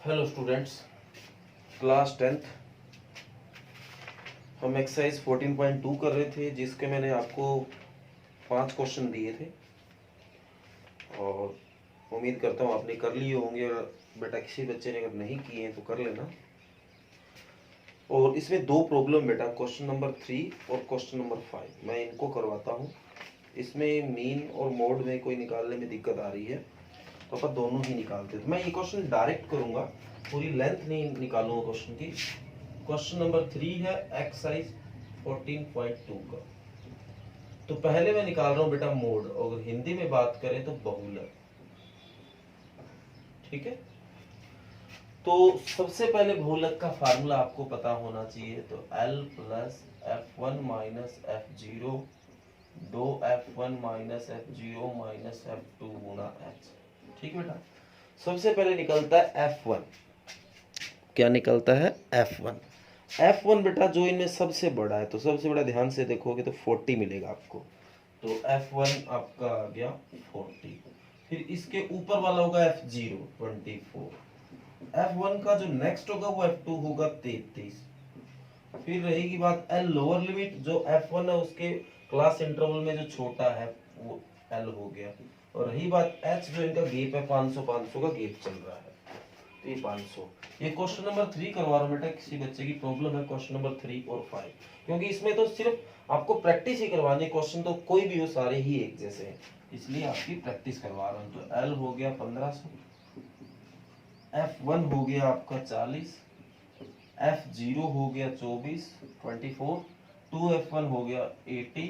Hello students, class 10th हम exercise 14.2 कर रहे थे, जिसके मैंने आपको 5 क्वेश्चन दिए थे और उम्मीद करता हूँ आपने कर लिए होंगे। और बेटा किसी बच्चे ने अगर नहीं किए हैं तो कर लेना। और इसमें 2 प्रॉब्लम बेटा, क्वेश्चन नंबर 3 और क्वेश्चन नंबर 5 मैं इनको करवाता हूँ। इसमें मीन और मोड में कोई निकालने में दिक्कत आ रही है तो अपन दोनों ही निकालते हैं। तो मैं ये क्वेश्चन डायरेक्ट करूँगा, पूरी लेंथ नहीं निकालूंगा क्वेश्चन की। क्वेश्चन नंबर 3 है एक्सरसाइज 14.2 का। तो पहले मैं निकाल रहा हूं बेटा मोड, और हिंदी में बात करें तो बहुलक। ठीक है, तो सबसे पहले बहुलक का फार्मूला आपको पता होना चाहिए। तो L plus F1 minus F0 दो F1 minus F0 minus F2 गुना H। ठीक बेटा, सबसे पहले निकलता है F1। क्या निकलता है? F1। F1 बेटा जो इनमें सबसे बड़ा है, तो सबसे बड़ा ध्यान से देखोगे तो 40 मिलेगा आपको। तो F1 आपका आ गया 40। फिर इसके ऊपर वाला होगा F0 24। F1 का जो नेक्स्ट होगा वो F2 होगा 33। फिर रहेगी बात L लोअर लिमिट, जो F1 है उसके क्लास इंटरवल में जो छोटा है वो L हो गया। और रही बात H, जो इनका गेप है 500 का गेप चल रहा है, तो ये 500। ये क्वेश्चन नंबर 3 करवा रहा हूँ बेटा, किसी बच्चे की प्रॉब्लम है क्वेश्चन नंबर 3 और 5, क्योंकि इसमें तो सिर्फ आपको प्रैक्टिस ही करवानी। क्वेश्चन तो कोई भी हो, सारे ही एक जैसे हैं, इसलिए आपकी प्रैक्टिस करवा रहा हूँ। तो L हो गया 1500, F1 हो गया आपका 40, F0 हो गया 24 2F1 हो गया 80,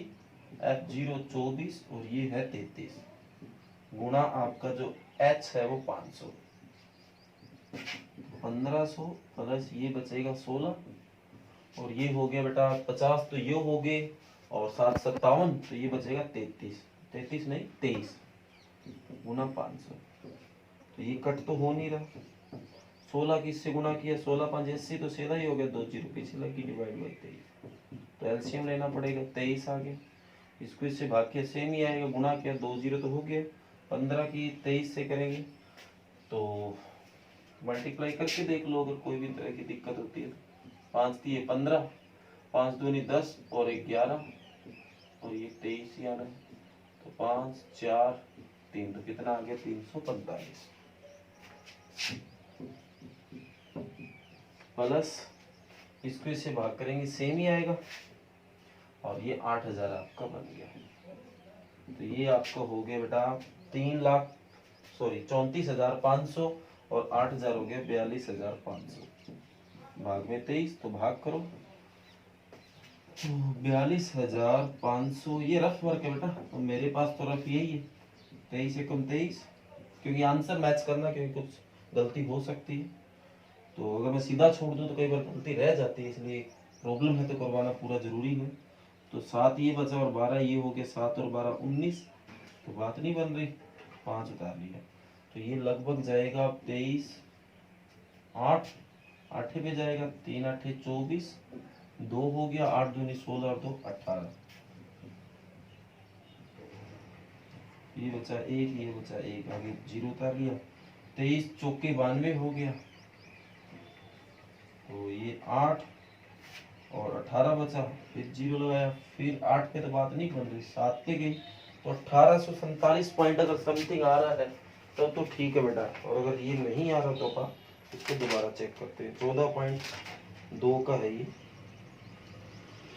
F0 24 और ये है 33 गुना आपका जो H है वो 500। 1500 प्लस ये बचेगा 16 और ये हो गया बेटा 50, तो ये हो गए और 7 57, तो ये बचेगा 33 नहीं 23 गुना 500। तो ये कट तो हो नहीं रहा। 16 की इससे गुना किया, 16 5 80, तो सीधा ही हो गया 2 जीरो पीछे लगी डिवाइड बाई 23। तो एलसीएम लेना पड़ेगा, 23 आ गया। इसको इससे भाग के सेम ही आएगा, गुना किया 2 जीरो तो हो गया। 15 की 23 से करेंगे तो मल्टीप्लाई करके देख लो, अगर कोई भी तरह की दिक्कत होती है। 5 दिए 15, 5 दूनी 10 और 1 11 और ये 23 ही आ रहा है। तो 5 4 3, तो कितना आ गया 345 प्लस इसको इससे भाग करेंगे सेम ही आएगा और ये 8000 आपका बन गया। तो ये आपका हो गया बेटा 34,500 और 8000 हो गया 42,500 भाग में 23, तो भाग करो। 42,500 ये रफ वर्क है बेटा, तो मेरे पास तो रफ यही है 23 एकम 23, क्योंकि आंसर मैच करना, क्योंकि कुछ गलती हो सकती है। तो अगर मैं सीधा छोड़ दूं तो कई बार गलती रह जाती है, इसलिए प्रॉब्लम है तो करवाना पूरा जरूरी है। तो 7 ये बचा और 12 ये हो गया, 7 और 12 19, तो बात नहीं बन रही, 5 उतार लिया। तो ये लगभग जाएगा 23 8 8 पे जाएगा, 3 8 24, 2 हो गया, 8 दूनी 16 और 2 18, ये बचा 1, ये बचा 1, आगे 0 उतार लिया। 23 चौके 92 हो गया, तो ये 8 और 18 बचा, फिर 0 लगाया, फिर 8 पे तो बात नहीं बन रही, 7 पे गई, तो 1847 पॉइंट अगर समथिंग आ रहा है तो ठीक है बेटा। और अगर ये नहीं आ रहा तो अपन इसको दोबारा चेक करते हैं। 14.2 का है ये,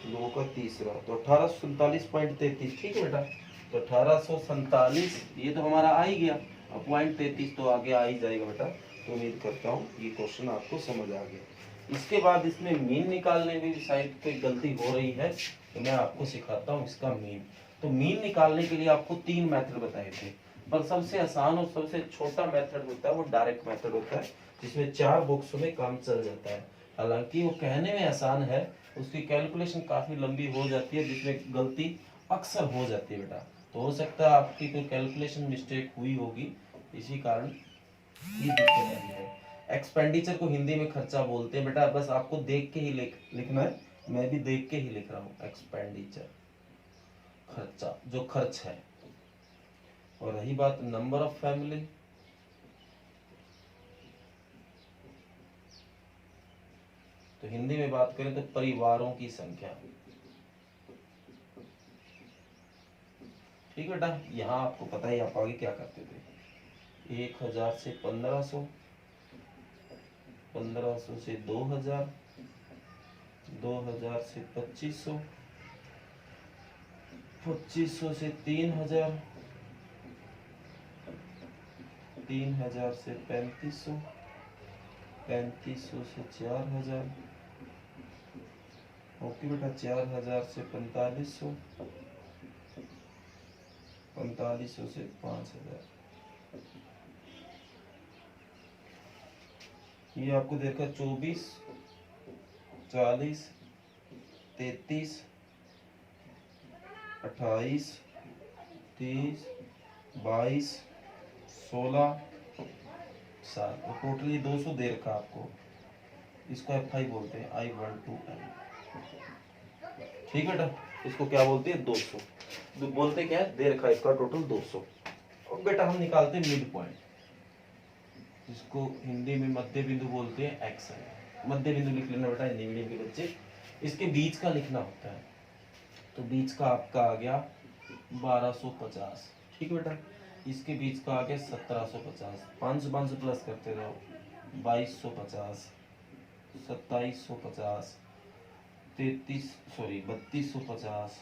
2 का तीसरा, तो 1847.33, ठीक है बेटा। तो 1847 ये तो हमारा आ ही गया, अब पॉइंट 33 तो आगे आ ही जाएगा बेटा। तो उम्मीद करता हूँ ये क्वेश्चन आपको समझ आ गया। इसके बाद इसमें मीन निकालने में भी शायद कोई गलती हो रही है, तो मैं आपको सिखाता हूँ इसका मीन। तो मीन निकालने के लिए आपको 3 मेथड बताए थे, पर सबसे आसान और सबसे छोटा मेथड होता है वो डायरेक्ट मेथड होता है, जिसमें 4 बॉक्सों में काम चल जाता है। हालांकि वो कहने में आसान है, उसकी कैलकुलेशन काफी लंबी हो जाती है, जिसमें गलती अक्सर हो जाती है बेटा। तो हो सकता है आपकी कोई कैलकुलेशन मिस्टेक हुई होगी, इसी कारण ये दिक्कत आई है। एक्सपेंडिचर को हिंदी में खर्चा बोलते हैं बेटा, बस आपको देख के ही लिखना है। मैं भी देख के ही लिख रहा हूँ, एक्सपेंडिचर खर्चा, जो खर्च है। और रही बात नंबर ऑफ फैमिली, तो हिंदी में बात करें तो परिवारों की संख्या। ठीक बेटा, यहाँ आपको पता है आप आगे क्या करते थे, 1000 से 1500, 1500 से 2000, 2000 से 2500, 2500 से 3000, 3000 से 3500, 3500 से 4000, ओके बेटा, 4000 से 4500, 4500 से 5000। ये आपको देखा 24, 40, 33, 28, 30, 22, 16, 7, तो टोटली 200 दे रखा आपको। इसको F5 बोलते हैं, I12M। ठीक है बेटा, इसको क्या बोलते हैं, 200 बोलते क्या है, दे रखा है इसका टोटल 200। और बेटा हम निकालते हैं मिड पॉइंट, इसको हिंदी में मध्य बिंदु बोलते हैं, एक्स है। मध्य बिंदु लिख लेना बेटा हिंदी मीडियम के बच्चे, इसके बीच का लिखना होता है। तो बीच का आपका आ गया 1250। ठीक है बेटा, इसके बीच का आ गया 1750, 5 प्लस करते रहो, 2250, 2750, 3250,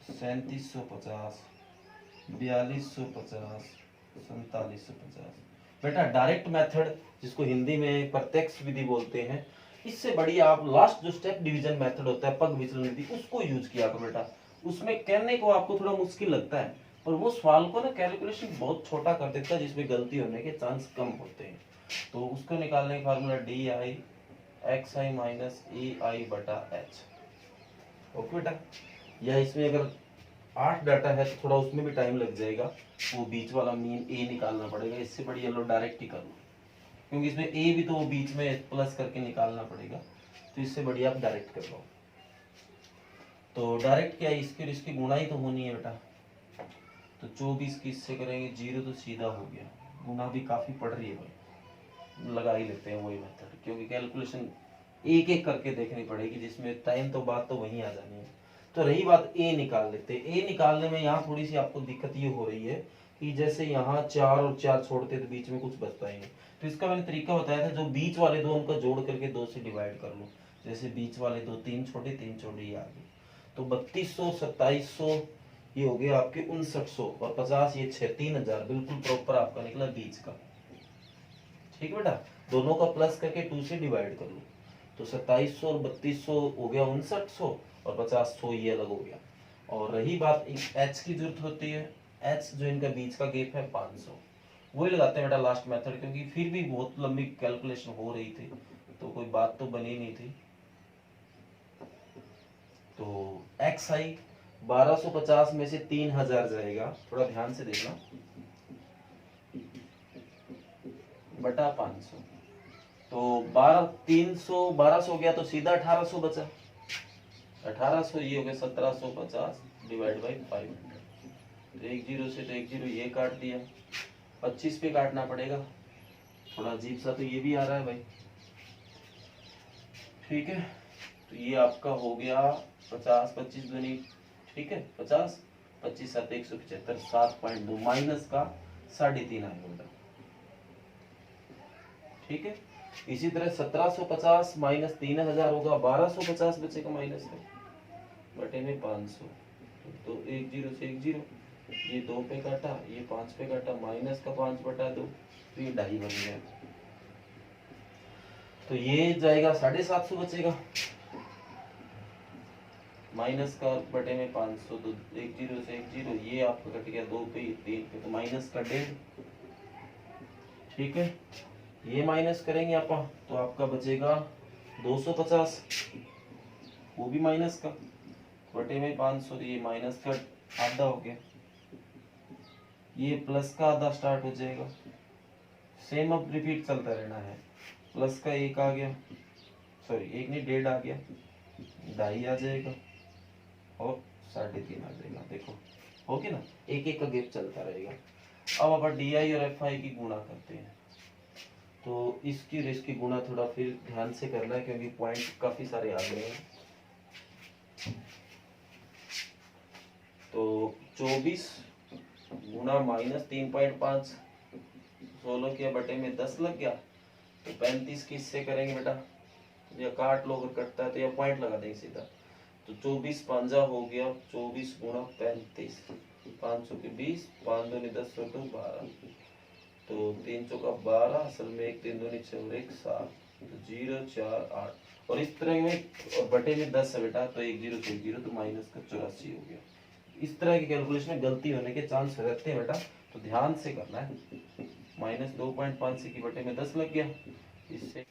3750, 4250, 4750। बेटा डायरेक्ट मेथड, जिसको हिंदी में प्रत्यक्ष विधि बोलते हैं, इससे बढ़िया आप लास्ट जो स्टेप डिवीजन मेथड होता है, पग विचलन विधि, उसको यूज किया करो बेटा। उसमें कहने को आपको थोड़ा मुश्किल लगता है, पर वो सवाल को ना कैलकुलेशन बहुत छोटा कर देता है, जिसमें गलती होने के चांस कम होते हैं। तो उसको निकालने का फार्मूला DI माइनस EI बटा H। ओके बेटा, या इसमें अगर 8 डाटा है तो थोड़ा उसमें भी टाइम लग जाएगा, वो बीच वाला मीन ए निकालना पड़ेगा। इससे बढ़िया लो डायरेक्ट ही कर लो, क्योंकि इसमें ए भी तो वो बीच में प्लस करके निकालना पड़ेगा, तो इससे बढ़िया आप डायरेक्ट कर लो। तो डायरेक्ट क्या है, इसकी और इसकी गुणा ही तो होनी है बेटा। तो 24 की इससे करेंगे 0 तो सीधा हो गया, गुणा भी काफी पड़ रही है भाई, लगा ही लेते हैं वही मेथड, क्योंकि कैलकुलेशन एक एक करके देखनी पड़ेगी, जिसमें टाइम तो बात तो वहीं आ जानी है। तो रही बात ए निकाल लेते हैं। ए निकालने में यहाँ थोड़ी सी आपको दिक्कत ये हो रही है कि जैसे यहाँ 4 और 4 छोड़ते तो बीच में कुछ बचता ही नहीं। तो इसका मैंने तरीका बताया था, जो बीच वाले दो उनका जोड़ करके 2 से डिवाइड कर लो। जैसे बीच वाले दो 3 छोटे 3 छोटे, ये आ गए। तो 3200, 2700 ये हो गया आपके 5900, और 50 ये 3000, बिल्कुल प्रॉपर आपका निकला बीच का। ठीक है बेटा, दोनों का प्लस करके 2 से डिवाइड कर लो। तो 2700 और 3200 हो गया 5900, और 50 ये अलग हो गया। और रही बात H की जरूरत होती है, H जो इनका बीच का गैप है 500, वही लगाते हैं बेटा लास्ट मेथड, क्योंकि फिर भी बहुत लंबी कैलकुलेशन हो रही थी, तो कोई बात तो बनी नहीं थी। तो XI 1250 में से 3000 जाएगा, थोड़ा ध्यान से देखना, बटा 500। तो 1200 हो गया, तो सीधा 1800 बचा। 1800 ये हो गया 1750 डिवाइड बाई 500। तो 10 से तो 10 ये काट दिया, 25 पे काटना पड़ेगा, थोड़ा अजीब सा तो ये भी आ रहा है भाई। ठीक है, तो ये आपका हो गया 50, 25 दूनी, ठीक है 50, 25 7 175, 7.2 माइनस का 3.5 आएगा। ठीक है, इसी तरह 1750 माइनस 3000 होगा, 1250 बचेगा माइनस में, बटे में 500। तो 10 से 10, ये 2 पे काटा, ये 5 पे काटा, माइनस का 5 बटा 2, तो ये 2.5 बन गया। तो ये जाएगा 750 बचेगा, माइनस का बटे में 500, तो 10 से 10, ये आपका कट गया 2 पे 3 पे, तो माइनस का 1.5। ठीक है, ये माइनस करेंगे आप, तो आपका बचेगा 250, वो भी माइनस का, बटे में 500, ये माइनस का आधा हो गया, ये प्लस का आधा स्टार्ट हो जाएगा। सेम अब रिपीट चलता रहना है, प्लस का 1 आ गया, सॉरी 1 नहीं 1.5 आ गया, 2.5 आ जाएगा, और 3.5 आ जाएगा। देखो हो गया ना, एक एक का गैप चलता रहेगा। अब अपन DI और FI की गुणा करते हैं। तो इसकी और इसकी गुणा थोड़ा फिर ध्यान से करना है क्योंकि पॉइंट काफी सारे आ गए हैं। तो 24 गुणा -3.5, 16 के बटे में 10 लग गया। तो 35 की इससे करेंगे बेटा, या काट लो, अगर कटता है तो या पॉइंट लगा देंगे सीधा। तो 24 पांजा हो गया, 24 गुणा 35, 500 के 20, 5 दूनी 10 तो 12, तो 3 चौका 12, असल में 1 3 दूनी 6 और 1 7, तो 0 4 8 और इस तरह में, और बटे में 10 है बेटा, तो 1 0 से 1 0, तो माइनस का 84 हो गया। इस तरह की कैलकुलेशन में गलती होने के चांस रहते हैं बेटा, तो ध्यान से करना है। -2.5 से की बटे में 10 लग गया इससे।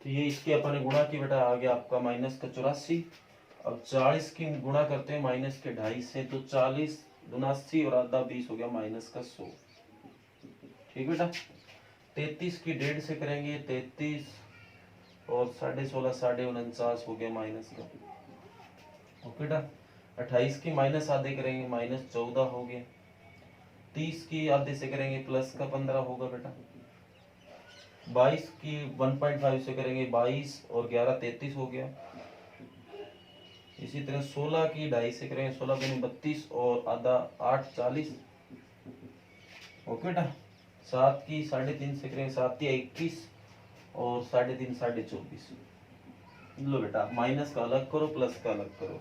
तो ये इसके अपन ने गुणा की बेटा, आ गया आपका -84। अब 40 की गुणा करते हैं -2.5 से, तो 40 दूना 80 और आधा 20 हो गया -100। ठीक बेटा। 33 की 1.5 से करेंगे, 33 और 16.5 49 हो गया माइनस का। ओके बेटा। 28 की माइनस आधे करेंगे, -14 हो गया। 30 की आधे से करेंगे, प्लस का 15 होगा बेटा। 22 की 1.5 से करेंगे, 22 और 11 33 हो गया। इसी तरह 16 की 2.5 से करेंगे, 16 दूनी 32 और आधा 8 40। ओके बेटा। 7 की 3.5 से करेंगे, 7 या 21 और 3.5 24। लो बेटा, माइनस का अलग करो, प्लस का अलग करो।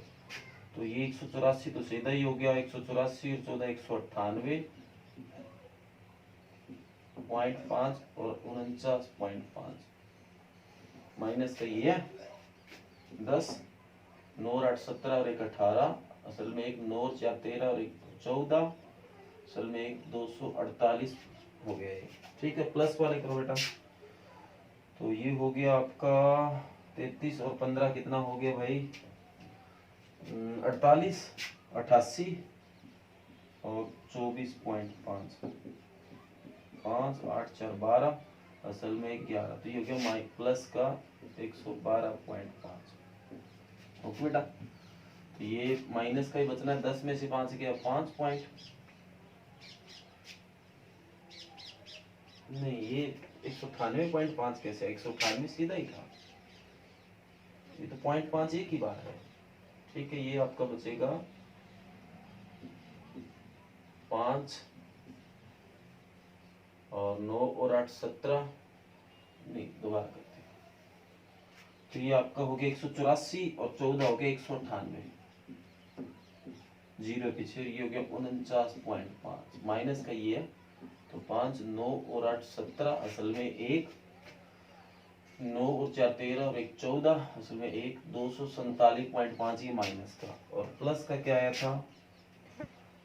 तो ये 184 तो सीधा ही हो गया, 184 और 14 198.5 और 49.5 माइनस का ये 10, 9 और 8 17 और 1 18, असल में 1 9 और 4 13 और 1 14, असल में 1 248 हो गया ये। ठीक है, प्लस वाले करो बेटा। तो ये हो गया आपका 33 और 15 कितना हो गया भाई, 48, 88 और 24.5, 5 8 4 12, असल में 11, तो ये हो गया माइक प्लस का 112.5। ओके बेटा। तो ये माइनस का ही बचना है, 10 में से 5 गया 5 पॉइंट, नहीं ये 198.5 कैसे, 198 सीधा ही था, ये तो 0.5 एक ही बार है। ठीक है, ये आपका बचेगा 5 और 9 और 8 17, नहीं दोबारा करते हैं। तो ये आपका हो गया 184 और 14 हो गया 198, जीरो पीछे, ये हो गया 49.5, माइनस का ये है। तो 5 9 और 8 17, असल में 1 9 और 4 13 और 1 14, असल में 1 247.5, ये माइनस का। और प्लस का क्या आया था,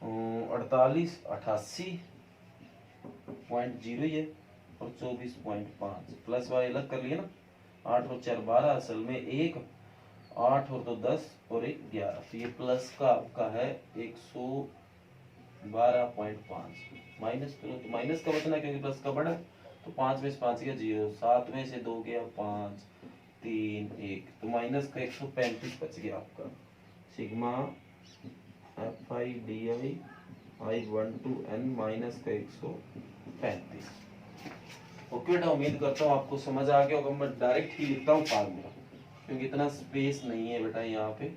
48 88.0 ये और 24.5, प्लस वाले अलग कर लिए ना, 8 और 4 12, असल में 1 8 और 2 10 और 1 11, तो ये प्लस का आपका है 112.5। माइनस करो तो माइनस का बचना क्योंकि प्लस का बड़ा, तो 5 में से 5 गया 0, 7 में से 2 गया 5 3 1, तो माइनस का 135 बच गया आपका। सिग्मा FIDI I12N माइनस का 135। ओके बेटा, उम्मीद करता हूँ आपको समझ आ गया होगा। मैं डायरेक्ट ही लिखता हूँ फार्मूला क्योंकि इतना स्पेस नहीं है बेटा यहाँ पे।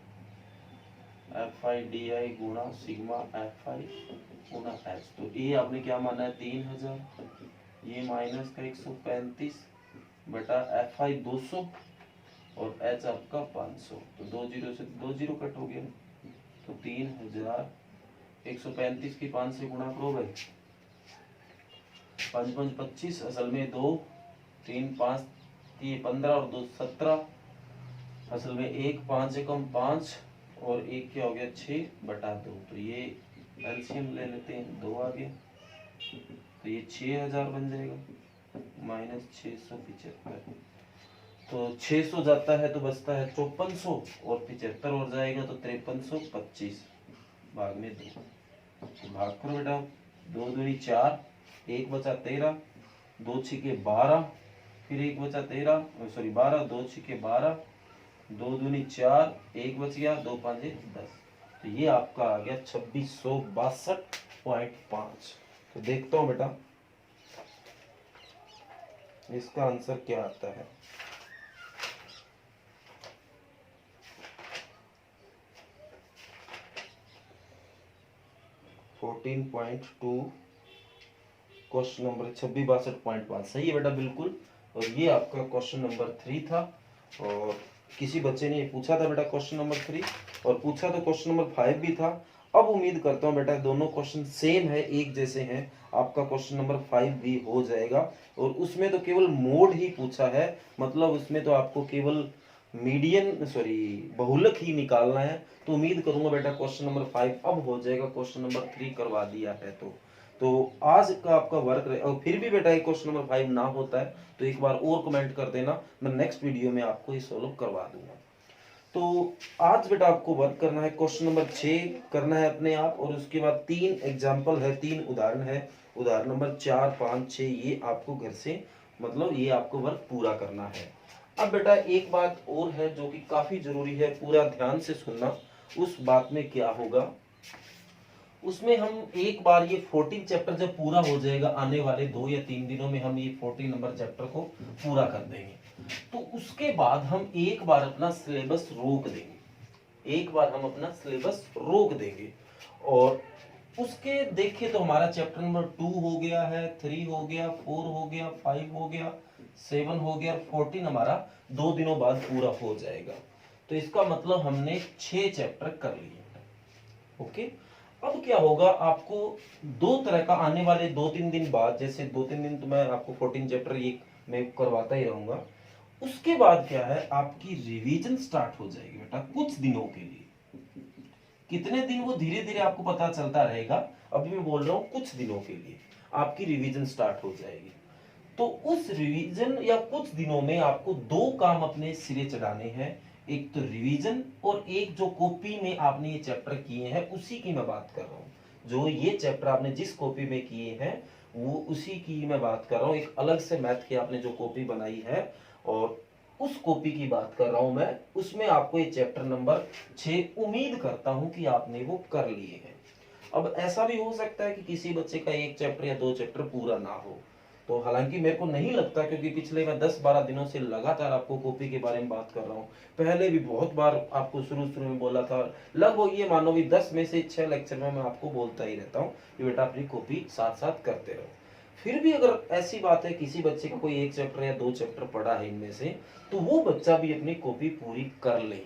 FIDI गुणा सिग्मा FI गुणा H, तो ये आपने क्या माना है 3000, ये माइनस का 135 बटा FI 200 और H आपका 500, तो 2 जीरो से 2 जीरो कट हो गया, तो 3000, 135 की 5 से गुणा करो भाई, 5 5 25, असल में 2 3 5 ये 15 और 2 17, असल में 1 5 से कम 5 और 1 क्या हो गया 6 बटा 2, तो ये एलसीएम ले लेते हैं, 2 आ गया, तो ये 6000 बन जाएगा -675, तो 600 जाता है तो बचता है 5400 और 75 और जाएगा तो 5325 भाग में 2, तो भाग करो बेटा, 2 दूनी 4, 1 बचा 13, 2 छिके 12, फिर 1 बचा 13, सॉरी 12, 2 छिके 12, 2 दूनी 4, 1 बच गया, 2 5 10, तो ये आपका आ गया 2662.5। तो देखता हूँ बेटा, इसका आंसर क्या आता है? (14.2) क्वेश्चन नंबर 2662.5 सही है बेटा, बिल्कुल। और ये आपका क्वेश्चन नंबर 3 था। और किसी बच्चे ने ये पूछा था बेटा क्वेश्चन नंबर 3, और पूछा तो क्वेश्चन नंबर 5 भी था। अब उम्मीद करता हूँ बेटा दोनों क्वेश्चन सेम है, एक जैसे हैं, आपका क्वेश्चन नंबर 5 भी हो जाएगा। और उसमें तो केवल मोड ही पूछा है, मतलब उसमें तो आपको केवल मीडियन बहुलक ही निकालना है। तो उम्मीद करूंगा बेटा क्वेश्चन नंबर 5 अब हो जाएगा, क्वेश्चन नंबर 3 करवा दिया है तो आज का आपका वर्क रहे। और फिर भी बेटा क्वेश्चन नंबर 5 ना होता है तो एक बार और कमेंट कर देना, मैं नेक्स्ट वीडियो में आपको ये सोल्व करवा दूंगा। तो आज बेटा आपको वर्क करना है, क्वेश्चन नंबर 6 करना है अपने आप, और उसके बाद 3 एग्जाम्पल है, 3 उदाहरण है। उदाहरण नंबर 4, 5, 6 ये आपको घर से मतलब ये आपको वर्क पूरा करना है। अब बेटा एक बात और है जो कि काफी जरूरी है, पूरा ध्यान से सुनना। उस बात में क्या होगा, उसमें हम एक बार ये 14 चैप्टर जब पूरा हो जाएगा, आने वाले 2 या 3 दिनों में हम ये 14 नंबर चैप्टर को पूरा कर देंगे। तो उसके बाद हम एक बार अपना सिलेबस रोक देंगे, एक बार हम अपना सिलेबस रोक देंगे। और उसके देखिए तो हमारा चैप्टर नंबर 2 हो गया है, 3 हो गया, 4 हो गया, 5 हो गया, 7 हो गया, 14 हमारा 2 दिनों बाद पूरा हो जाएगा। तो इसका मतलब हमने 6 चैप्टर कर लिए। ओके, अब क्या होगा, आपको दो तरह का आने वाले 2-3 दिन बाद, जैसे 2-3 दिन तो मैं आपको 14 चैप्टर ये मैं करवाता ही रहूंगा। उसके बाद क्या है, आपकी रिवीजन स्टार्ट हो जाएगी बेटा कुछ दिनों के लिए। कितने दिन वो धीरे धीरे आपको पता चलता रहेगा, अभी मैं बोल रहा हूं कुछ दिनों के लिए आपकी रिवीजन स्टार्ट हो जाएगी। तो उस रिवीजन या कुछ दिनों में आपको 2 काम अपने सिरे चढ़ाने हैं, एक तो रिवीजन और एक जो कॉपी में आपने ये चैप्टर किए हैं उसी की मैं बात कर रहा हूं। जो ये चैप्टर आपने जिस कॉपी में किए हैं वो उसी की मैं बात कर रहा हूं। एक अलग से मैथ की आपने जो कॉपी बनाई है और उस कॉपी की बात कर रहा हूं मैं, उसमें आपको ये चैप्टर नंबर 6 उम्मीद करता हूं कि आपने वो कर लिए हैं। अब ऐसा भी हो सकता है कि किसी बच्चे का 1 चैप्टर या 2 चैप्टर पूरा ना हो, तो हालांकि मेरे को नहीं लगता, क्योंकि पिछले मैं 10-12 दिनों से लगातार आपको कॉपी के बारे में बात कर रहा हूँ। पहले भी बहुत बार आपको शुरू में बोला था, लगभग ये मानो भी 10 में से 6 लेक्चर में मैं आपको बोलता ही रहता हूँ कि बेटा अपनी कॉपी साथ साथ करते रहो। फिर भी अगर ऐसी बात है किसी बच्चे का कोई 1 चैप्टर या 2 चैप्टर पढ़ा है इनमें से, तो वो बच्चा भी अपनी कॉपी पूरी कर ले।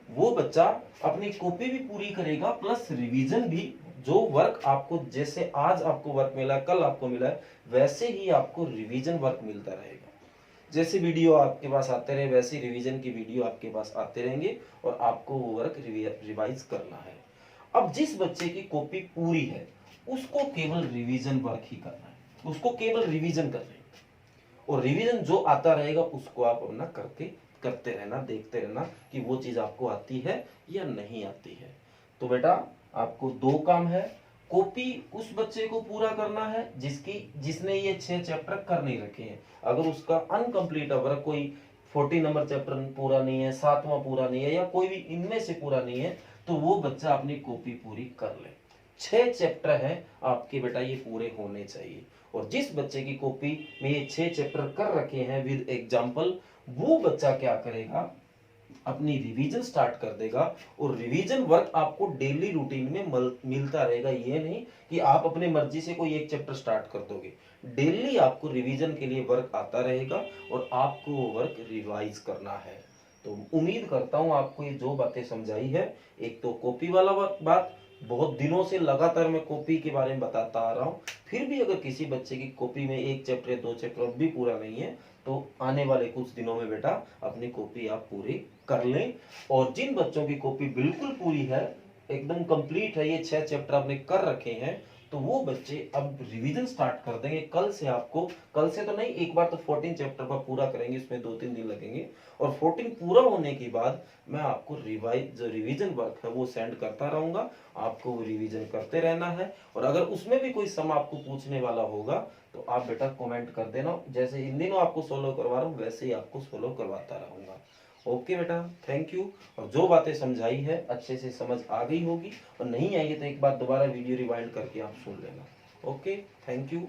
वो बच्चा अपनी कॉपी भी पूरी करेगा प्लस रिवीजन भी। जो वर्क आपको, जैसे आज आपको वर्क मिला है, कल आपको मिला है, वैसे ही आपको रिवीजन वर्क मिलता रहेगा। जैसे वीडियो आपके पास आते रहे वैसे रिवीजन की वीडियो आपके पास आते रहेंगे और आपको वो वर्क रिवाइज करना है। अब जिस बच्चे की कॉपी पूरी है उसको केवल रिवीजन वर्क ही करना है, उसको केवल रिवीजन करना है। और रिवीजन जो आता रहेगा उसको आप अपना करते रहना, देखते रहना कि वो चीज आपको आती है या नहीं आती है। तो बेटा आपको 2 काम है, कॉपी उस बच्चे को पूरा करना है जिसने ये 6 चैप्टर कर नहीं रखे हैं। अगर उसका अनकंप्लीट अगर कोई 14 नंबर चैप्टर पूरा नहीं है, 7वां पूरा नहीं है, या कोई भी इनमें से पूरा नहीं है, तो वो बच्चा अपनी कॉपी पूरी कर ले। 6 चैप्टर है आपके बेटा ये पूरे होने चाहिए। और जिस बच्चे की कॉपी में ये 6 चैप्टर कर रखे हैं विद एग्जाम्पल, वो बच्चा क्या करेगा, अपनी रिवीजन स्टार्ट कर देगा। और रिवीजन वर्क आपको डेली रूटीन में मिलता रहेगा। ये नहीं कि आप अपने मर्जी से कोई 1 चैप्टर स्टार्ट कर दोगे, डेली आपको रिवीजन के लिए वर्क आता रहेगा और आपको वो वर्क रिवाइज करना है। तो उम्मीद करता हूं आपको ये जो बातें समझाई है, एक तो कॉपी वाला बात, बहुत दिनों से लगातार मैं कॉपी के बारे में बताता आ रहा हूँ। फिर भी अगर किसी बच्चे की कॉपी में 1 चैप्टर या 2 चैप्टर भी पूरा नहीं है, तो आने वाले कुछ दिनों में बेटा अपनी कॉपी आप पूरी कर लें। और जिन बच्चों की कॉपी बिल्कुल पूरी है, एकदम कंप्लीट है, ये 6 चैप्टर आपने कर रखे हैं, तो वो बच्चे अब रिवीजन स्टार्ट कर देंगे। कल से आपको, कल से तो नहीं, एक बार तो 14 चैप्टर का पूरा करेंगे, इसमें 2-3 दिन लगेंगे। और 14 पूरा होने के बाद मैं आपको जो रिवीजन वर्क है वो सेंड करता रहूंगा, आपको वो रिवीजन करते रहना है। और अगर उसमें भी कोई सम आपको पूछने वाला होगा तो आप बेटा कमेंट कर देना, जैसे इन दिनों आपको सोलो करवा रहा हूँ वैसे ही आपको सोलो करवाता रहूंगा। ओके बेटा, थैंक यू। और जो बातें समझाई है अच्छे से समझ आ गई होगी, और नहीं आई है तो एक बार दोबारा वीडियो रिवाइंड करके आप सुन लेना। Okay, thank you.